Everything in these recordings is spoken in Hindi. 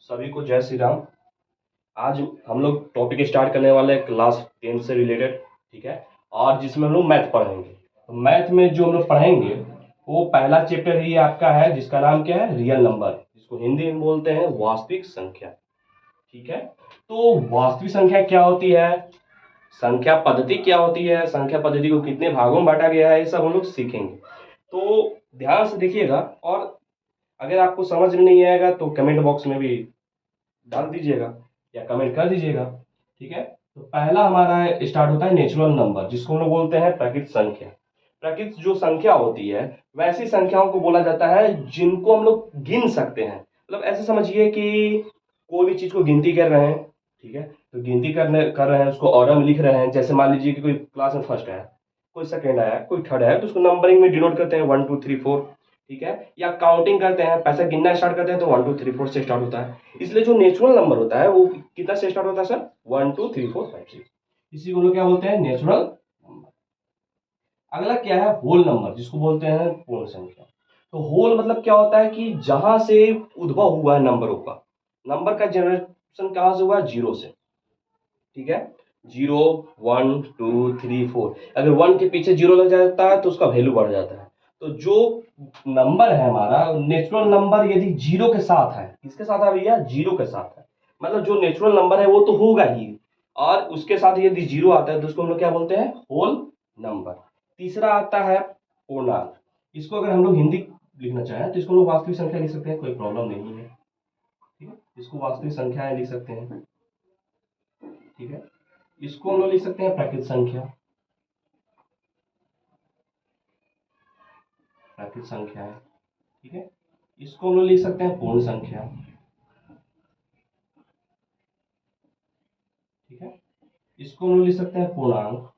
सभी को जय श्री राम। आज हम लोग टॉपिक स्टार्ट करने वाले हैं क्लास 10 से रिलेटेड, ठीक है। और जिसमें हम लोग मैथ पढ़ेंगे। तो मैथ में जो हम लोग पढ़ेंगे वो पहला चैप्टर ही आपका है, जिसका नाम क्या है, रियल नंबर, जिसको हिंदी में बोलते हैं वास्तविक संख्या, ठीक है। तो वास्तविक संख्या क्या होती है, संख्या पद्धति क्या होती है, संख्या पद्धति को कितने भागों में बांटा गया है, ये सब हम लोग सीखेंगे। तो ध्यान से देखिएगा, और अगर आपको समझ में नहीं आएगा तो कमेंट बॉक्स में भी डाल दीजिएगा या कमेंट कर दीजिएगा, ठीक है। तो पहला हमारा स्टार्ट होता है नेचुरल नंबर, जिसको हम लोग बोलते हैं प्राकृतिक संख्या। प्राकृतिक जो संख्या होती है वैसी संख्याओं को बोला जाता है जिनको हम लोग गिन सकते हैं। मतलब ऐसे समझिए कि कोई भी चीज को गिनती कर रहे हैं, ठीक है। तो गिनती कर रहे हैं, उसको ऑर्डर में लिख रहे हैं। जैसे मान लीजिए कि कोई क्लास में फर्स्ट आया, कोई सेकंड आया, कोई थर्ड आया, तो उसको नंबरिंग में डिनोट करते हैं 1 2 3 4, ठीक है। या काउंटिंग करते हैं, पैसा गिनना स्टार्ट करते हैं तो 1 2 3 4 से स्टार्ट होता है। इसलिए जो नेचुरल नंबर होता है वो कितना से स्टार्ट होता है सर, 1 2 3 4 5 6। इसी को लोग क्या बोलते हैं, नेचुरल नंबर। अगला क्या है, होल नंबर, जिसको बोलते हैं पूर्ण संख्या। तो होल मतलब क्या होता है कि जहां से उद्भव हुआ है नंबरों का, नंबर का जनरेशन कहां से हुआ है, जीरो से, ठीक है। 0 1 2 3 4, अगर 1 के पीछे जीरो लग जाता है तो उसका वैल्यू बढ़ जाता है। तो जो नंबर है हमारा नेचुरल नंबर, यदि जीरो के साथ है, किसके साथ है भैया, जीरो के साथ है, मतलब जो नेचुरल नंबर है वो तो होगा ही, और उसके साथ यदि जीरो आता है तो उसको हम लोग क्या बोलते हैं, होल नंबर। तीसरा आता है पूर्णांक। इसको अगर हम लोग हिंदी लिखना चाहें तो इसको हम लोग वास्तविक संख्या लिख सकते हैं, कोई प्रॉब्लम नहीं है, ठीक है। इसको वास्तविक संख्याएं लिख सकते हैं, ठीक है। इसको हम लोग लिख सकते हैं प्राकृतिक संख्या, प्राकृतिक संख्या है, ठीक है। इसको हम लोग लिख सकते हैं पूर्ण संख्या, ठीक है। इसको हम लोग लिख सकते हैं पूर्णांक,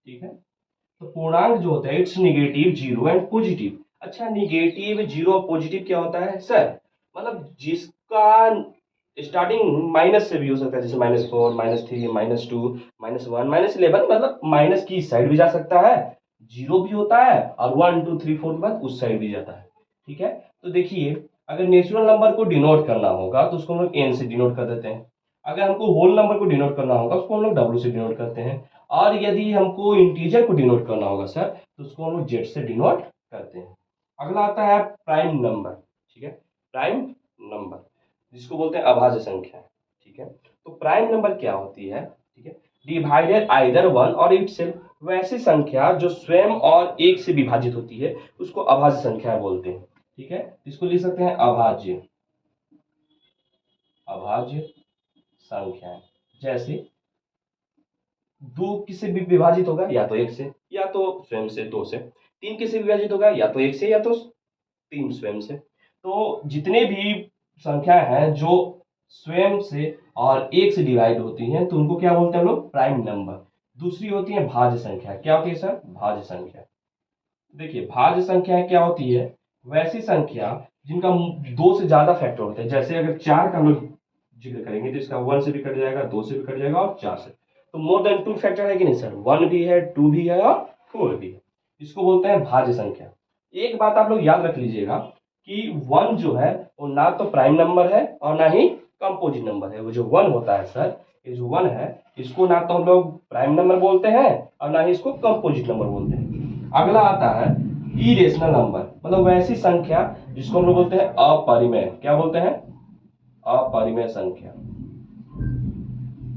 ठीक है। तो पूर्णांक जो होता है it's negative, zero and positive. अच्छा, निगेटिव, जीरो और पॉजिटिव क्या होता है सर, मतलब जिसका स्टार्टिंग माइनस से भी हो सकता है, जैसे -4 -3 -2 -1 -11, मतलब माइनस की साइड भी जा सकता है, जीरो भी होता है, और 1 2 3 4 के बाद उस साइड भी जाता है, ठीक है। तो देखिए, अगर नेचुरल नंबर को डिनोट करना होगा तो उसको हम लोग एन से डिनोट कर देते हैं। अगर हमको होल नंबर को डिनोट करना होगा उसको हम लोग डब्ल्यू से डिनोट करते हैं। और यदि हमको इंटीजर को डिनोट करना होगा सर तो उसको हम लोग जेड से डिनोट करते हैं। अगला आता है प्राइम नंबर, ठीक है। प्राइम नंबर जिसको बोलते हैं अभाज्य संख्या, ठीक है। तो प्राइम नंबर क्या होती है, ठीक है, डिवाइडेड आइदर वन और इटसेल्फ। वैसी संख्या जो स्वयं और एक से विभाजित होती है उसको अभाज्य संख्या बोलते हैं, ठीक है। इसको लिख सकते हैं अभाज्य, अभाज्य संख्या। जैसे दो किससे भी विभाजित होगा, या तो एक से, या तो स्वयं से, दो से। तीन किससे विभाजित होगा, या तो एक से या तो तीन स्वयं से। तो जितने भी संख्या हैं जो स्वयं से और एक से डिवाइड होती हैं तो उनको क्या बोलते हैं हम लोग, प्राइम नंबर। दूसरी होती है भाज्य संख्या। क्या होती है सर, भाज्य संख्या। देखिए, भाज्य संख्या क्या होती है, वैसी संख्या जिनका दो से ज्यादा फैक्टर होते हैं। जैसे अगर चार का हम लोग जिक्र करेंगे तो इसका 1 से भी कट जाएगा, 2 से भी कट जाएगा और 4 से। तो मोर देन 2 फैक्टर है कि नहीं सर, 1 भी है, 2 भी है और 4 भी है। इसको बोलते हैं भाज्य संख्या। एक बात आप लोग याद रख लीजिएगा कि 1 जो है वो ना तो प्राइम नंबर है और ना ही कंपोजिट नंबर है। वो जो 1 होता है सर, ये जो 1 है इसको ना तो हम लोग प्राइम नंबर बोलते हैं और ना ही इसको कंपोजिट नंबर बोलते हैं। अगला आता है इरेशनल नंबर, मतलब वैसी संख्या जिसको हम लोग बोलते हैं अपरिमेय। क्या बोलते हैं, अपरिमेय संख्या,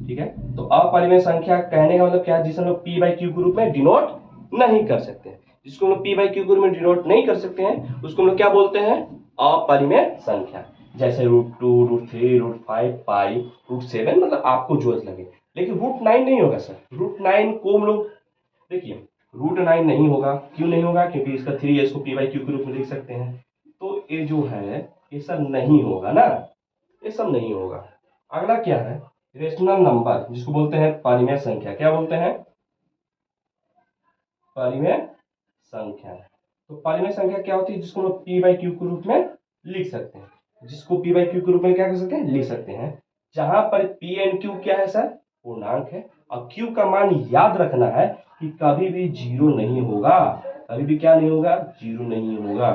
ठीक है। तो अपरिमेय संख्या कहने का मतलब क्या है, जिसे हम लोग पी बाई क्यू के रूप में डिनोट नहीं कर सकते हैं। जिसको हम लोग पी बाई क्यू के रूप में डिनोट नहीं कर सकते हैं उसको हम लोग क्या बोलते हैं, अपरिमेय संख्या। जैसे √2 √3 √5 पाई √7, मतलब आपको जो लगे। लेकिन √9 नहीं होगा सर, √9 को हम लोग, देखिए √9 नहीं होगा। क्यों नहीं होगा, क्योंकि इसका 3 है, इसको पी बाई क्यू के रूप में लिख सकते हैं। तो ये जो है ये सब नहीं होगा ना, ये सब नहीं होगा। अगला क्या है, रेशनल नंबर, जिसको बोलते हैं परिमेय संख्या। क्या बोलते हैं, परिमेय संख्या। तो परिमेय संख्या क्या होती है, जिसको हम पी बाई क्यू के रूप में लिख सकते हैं। जिसको पी बाई क्यू के रूप में क्या कर सकते हैं, लिख सकते हैं। जहां पर पी एंड क्यू क्या है सर, पूर्णांक है। और क्यू का मान याद रखना है कि कभी भी जीरो नहीं होगा, कभी भी क्या नहीं होगा, जीरो नहीं होगा,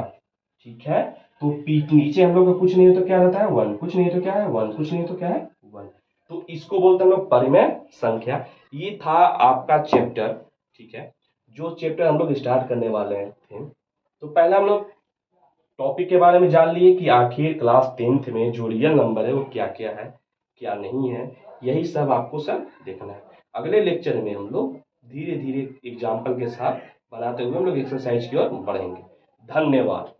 ठीक है। तो नीचे हम लोग का कुछ नहीं है तो क्या रहता है 1, कुछ नहीं है तो क्या है 1, कुछ नहीं है तो क्या है 1। तो इसको बोलते हैं हम लोग परिमेय संख्या। ये था आपका चैप्टर, ठीक है, जो चैप्टर हम लोग स्टार्ट करने वाले थे। तो पहले हम लोग टॉपिक के बारे में जान लिए कि आखिर क्लास 10th में जो रियल नंबर है वो क्या क्या है, क्या नहीं है, यही सब आपको सब देखना है। अगले लेक्चर में हम लोग धीरे धीरे एग्जाम्पल के साथ बनाते हुए हम लोग एक्सरसाइज की ओर बढ़ेंगे। धन्यवाद।